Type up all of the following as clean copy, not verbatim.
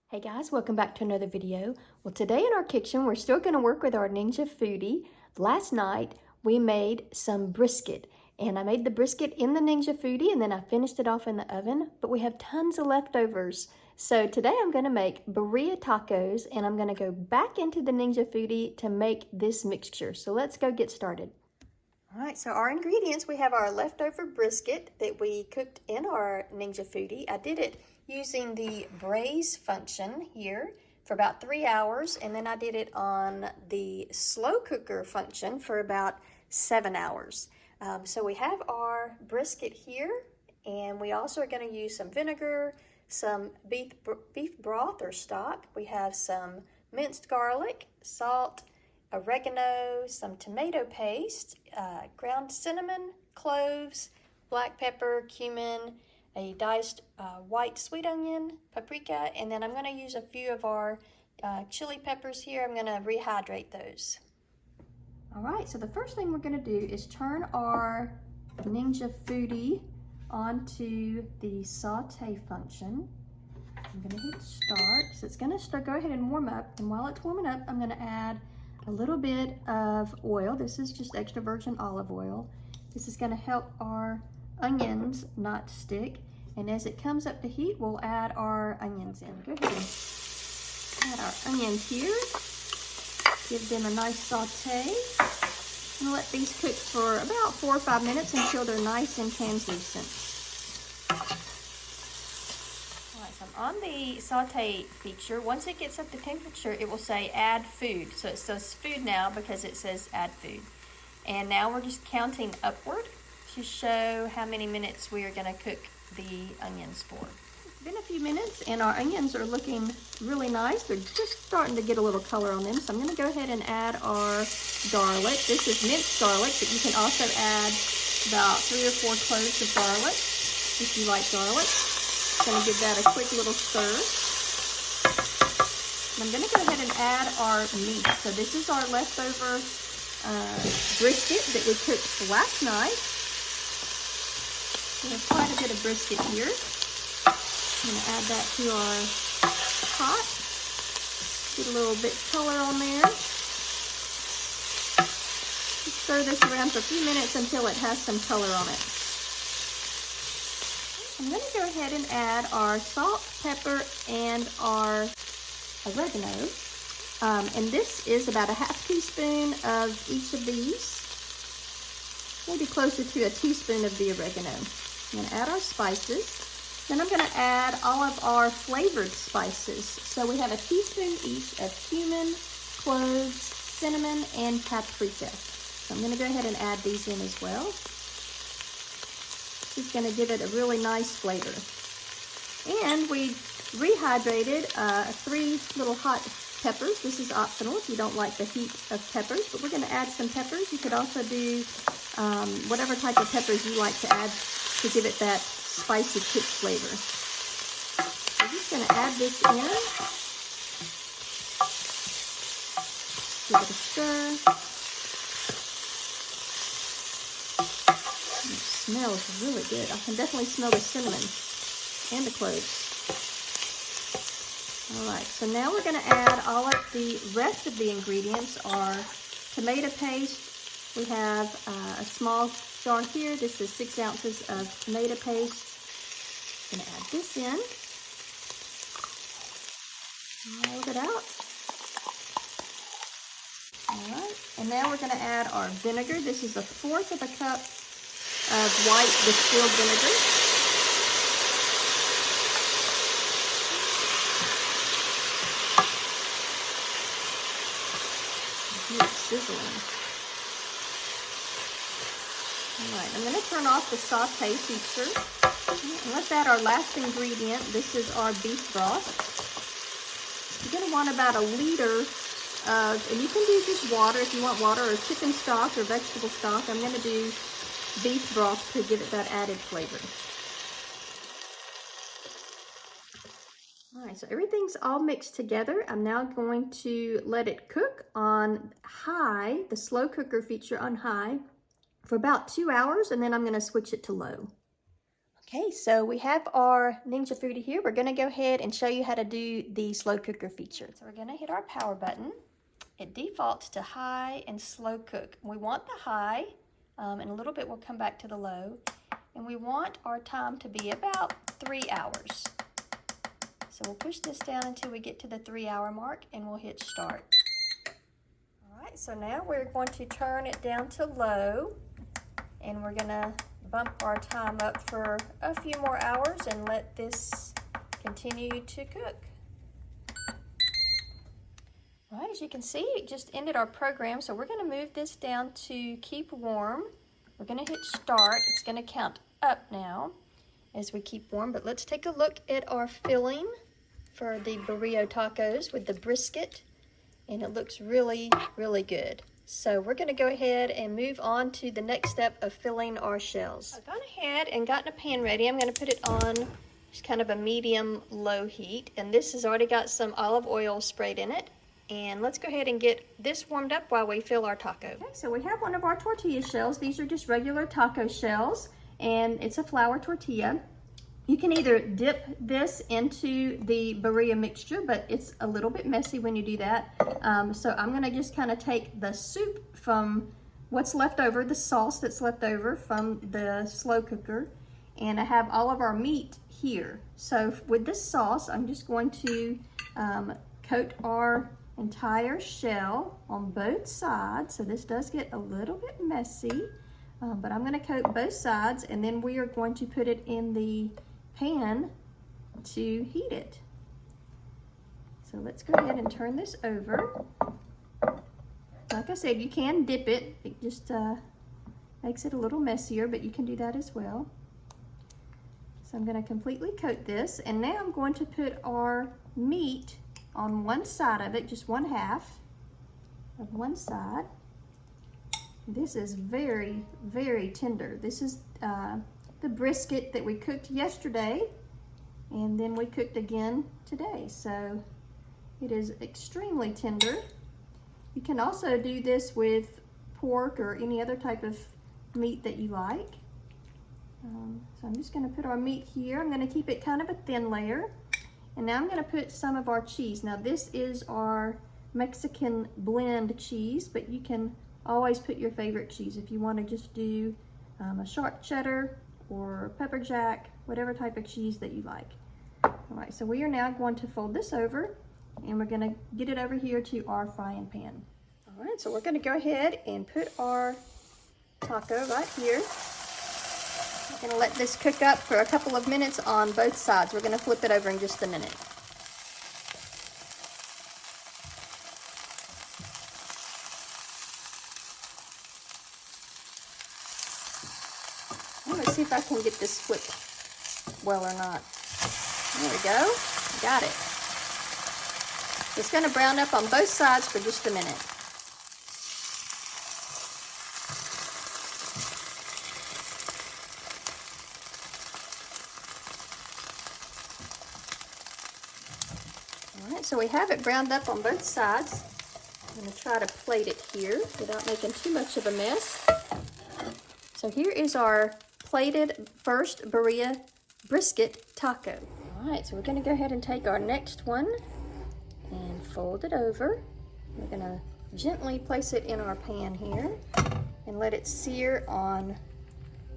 Hey guys, welcome back to another video. Well, today in our kitchen, we're still going to work with our Ninja Foodi. Last night, we made some brisket, and I made the brisket in the Ninja Foodi, and then I finished it off in the oven, but we have tons of leftovers. So today I'm going to make Birria tacos, and I'm going to go back into the Ninja Foodi to make this mixture. So let's go get started. All right, so our ingredients, we have our leftover brisket that we cooked in our Ninja Foodi. I did it using the braise function here for about 3 hours, and then I did it on the slow cooker function for about 7 hours. So we have our brisket here, and we also are going to use some vinegar, some beef broth or stock. We have some minced garlic, salt, oregano, some tomato paste, ground cinnamon, cloves, black pepper, cumin, a diced white sweet onion, paprika, and then I'm going to use a few of our chili peppers here. I'm going to rehydrate those. All right, so the first thing we're going to do is turn our Ninja Foodi onto the saute function. I'm going to hit start. So it's going to go ahead and warm up, and while it's warming up, I'm going to add a little bit of oil. This is just extra virgin olive oil. This is going to help our onions not stick. And as it comes up to heat, we'll add our onions in. Go ahead and add our onions here. Give them a nice saute. And let these cook for about 4 or 5 minutes until they're nice and translucent. So I'm on the saute feature. Once it gets up to temperature, it will say add food. So it says food now because it says add food. And now we're just counting upward to show how many minutes we are going to cook the onions for. It's been a few minutes and our onions are looking really nice. They're just starting to get a little color on them. So I'm going to go ahead and add our garlic. This is minced garlic, but you can also add about 3 or 4 cloves of garlic if you like garlic. Going to give that a quick little stir. And I'm going to go ahead and add our meat. So this is our leftover brisket that we cooked last night. We have quite a bit of brisket here. I'm going to add that to our pot. Get a little bit of color on there. Just stir this around for a few minutes until it has some color on it. I'm going to go ahead and add our salt, pepper, and our oregano. And this is about a ½ teaspoon of each of these. Maybe closer to a teaspoon of the oregano. I'm going to add our spices. Then I'm going to add all of our flavored spices. So we have a teaspoon each of cumin, cloves, cinnamon, and paprika. So I'm going to go ahead and add these in as well. It's going to give it a really nice flavor. And we rehydrated 3 little hot peppers. This is optional if you don't like the heat of peppers, but we're going to add some peppers. You could also do whatever type of peppers you like to add to give it that spicy kick flavor. I'm just going to add this in. Give it a stir. It smells really good. I can definitely smell the cinnamon and the cloves. All right, so now we're going to add all of the rest of the ingredients. Our tomato paste. We have a small jar here. This is 6 ounces of tomato paste. I'm going to add this in. All of it out. All right, and now we're going to add our vinegar. This is 1/4 of a cup of white distilled vinegar. It's sizzling. All right, I'm going to turn off the saute feature. And let's add our last ingredient. This is our beef broth. You're going to want about 1 liter of, and you can do just water if you want water, or chicken stock or vegetable stock. I'm going to do beef broth to give it that added flavor. All right, so everything's all mixed together. I'm now going to let it cook on high, the slow cooker feature on high, for about 2 hours, and then I'm going to switch it to low. Okay, so we have our Ninja Foodi here. We're gonna go ahead and show you how to do the slow cooker feature. So we're gonna hit our power button. It defaults to high and slow cook. We want the high, in a little bit we'll come back to the low. And we want our time to be about 3 hours. So we'll push this down until we get to the 3-hour mark and we'll hit start. All right, so now we're going to turn it down to low and we're gonna bump our time up for a few more hours and let this continue to cook. All right, as you can see, it just ended our program, so we're gonna move this down to keep warm. We're gonna hit start. It's gonna count up now as we keep warm, but let's take a look at our filling for the burrito tacos with the brisket, and it looks really, really good. So we're gonna go ahead and move on to the next step of filling our shells. I've gone ahead and gotten a pan ready. I'm gonna put it on just kind of a medium-low heat, and this has already got some olive oil sprayed in it. And let's go ahead and get this warmed up while we fill our taco. Okay, so we have one of our tortilla shells. These are just regular taco shells, and it's a flour tortilla. You can either dip this into the Birria mixture, but it's a little bit messy when you do that. So I'm gonna just kind of take the soup from what's left over, the sauce that's left over from the slow cooker, and I have all of our meat here. So with this sauce, I'm just going to coat our entire shell on both sides. So this does get a little bit messy, but I'm gonna coat both sides, and then we are going to put it in the pan to heat it. So let's go ahead and turn this over. Like I said, you can dip it. It just makes it a little messier, but you can do that as well. So I'm going to completely coat this, and now I'm going to put our meat on one side of it, just 1/2 of one side. This is very, very tender. This is the brisket that we cooked yesterday, and then we cooked again today. So it is extremely tender. You can also do this with pork or any other type of meat that you like. So I'm just gonna put our meat here. I'm gonna keep it kind of a thin layer. And now I'm gonna put some of our cheese. Now this is our Mexican blend cheese, but you can always put your favorite cheese if you wanna just do a sharp cheddar or pepper jack, whatever type of cheese that you like. All right, so we are now going to fold this over, and we're gonna get it over here to our frying pan. All right, so we're gonna go ahead and put our taco right here. We're gonna let this cook up for a couple of minutes on both sides. We're gonna flip it over in just a minute. Let's see if I can get this flipped well or not. There we go. Got it. It's going to brown up on both sides for just a minute. All right, so we have it browned up on both sides. I'm going to try to plate it here without making too much of a mess. So here is our plated first Birria brisket taco. All right, so we're gonna go ahead and take our next one and fold it over. We're gonna gently place it in our pan here and let it sear on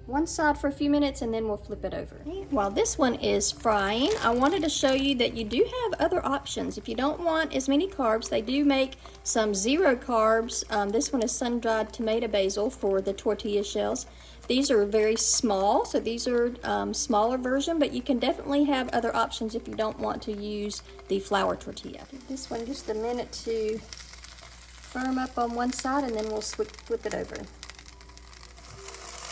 one side for a few minutes, and then we'll flip it over. While this one is frying, I wanted to show you that you do have other options. If you don't want as many carbs, they do make some 0 carbs. This one is sun-dried tomato basil for the tortilla shells. These are very small, so these are smaller version, but you can definitely have other options if you don't want to use the flour tortilla. Give this one just a minute to firm up on one side, and then we'll flip it over.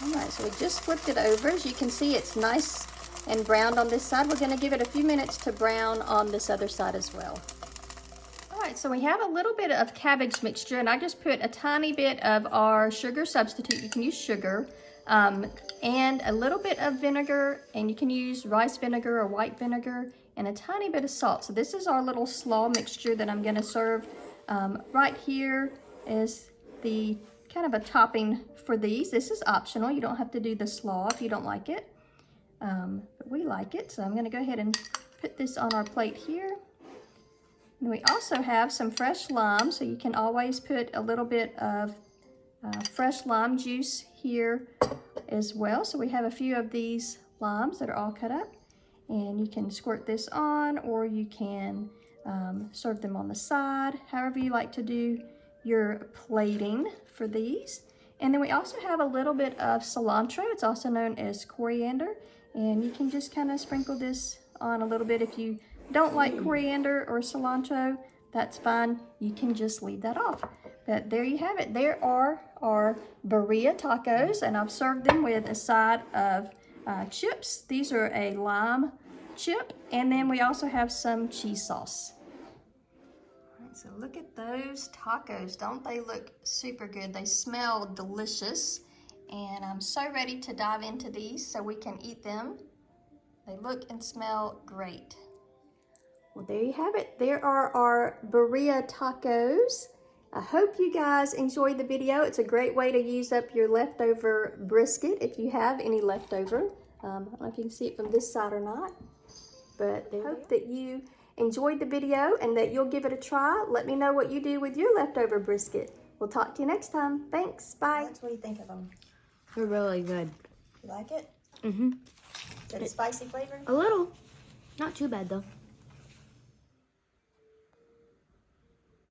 All right, so we just flipped it over. As you can see, it's nice and browned on this side. We're gonna give it a few minutes to brown on this other side as well. All right, so we have a little bit of cabbage mixture, and I just put a tiny bit of our sugar substitute. You can use sugar, and a little bit of vinegar, and you can use rice vinegar or white vinegar, and a tiny bit of salt. So this is our little slaw mixture that I'm gonna serve. Right here is the kind of a topping for these. This is optional. You don't have to do the slaw if you don't like it. but we like it. So I'm gonna go ahead and put this on our plate here. And we also have some fresh lime, so you can always put a little bit of fresh lime juice here as well. So we have a few of these limes that are all cut up, and you can squirt this on, or you can serve them on the side, however you like to do your plating for these. And then we also have a little bit of cilantro. It's also known as coriander, and you can just kind of sprinkle this on a little bit. If you don't like coriander or cilantro, that's fine. You can just leave that off. But there you have it. There are our birria tacos, and I've served them with a side of chips. These are a lime chip, and then we also have some cheese sauce. All right, so look at those tacos. Don't they look super good? They smell delicious, and I'm so ready to dive into these so we can eat them. They look and smell great. Well, there you have it. There are our birria tacos. I hope you guys enjoyed the video. It's a great way to use up your leftover brisket if you have any leftover. I don't know if you can see it from this side or not, but I hope that you enjoyed the video and that you'll give it a try. Let me know what you do with your leftover brisket. We'll talk to you next time. Thanks. Bye. Alex, what do you think of them? They're really good. You like it? Mm-hmm. Is it a spicy flavor? A little. Not too bad though.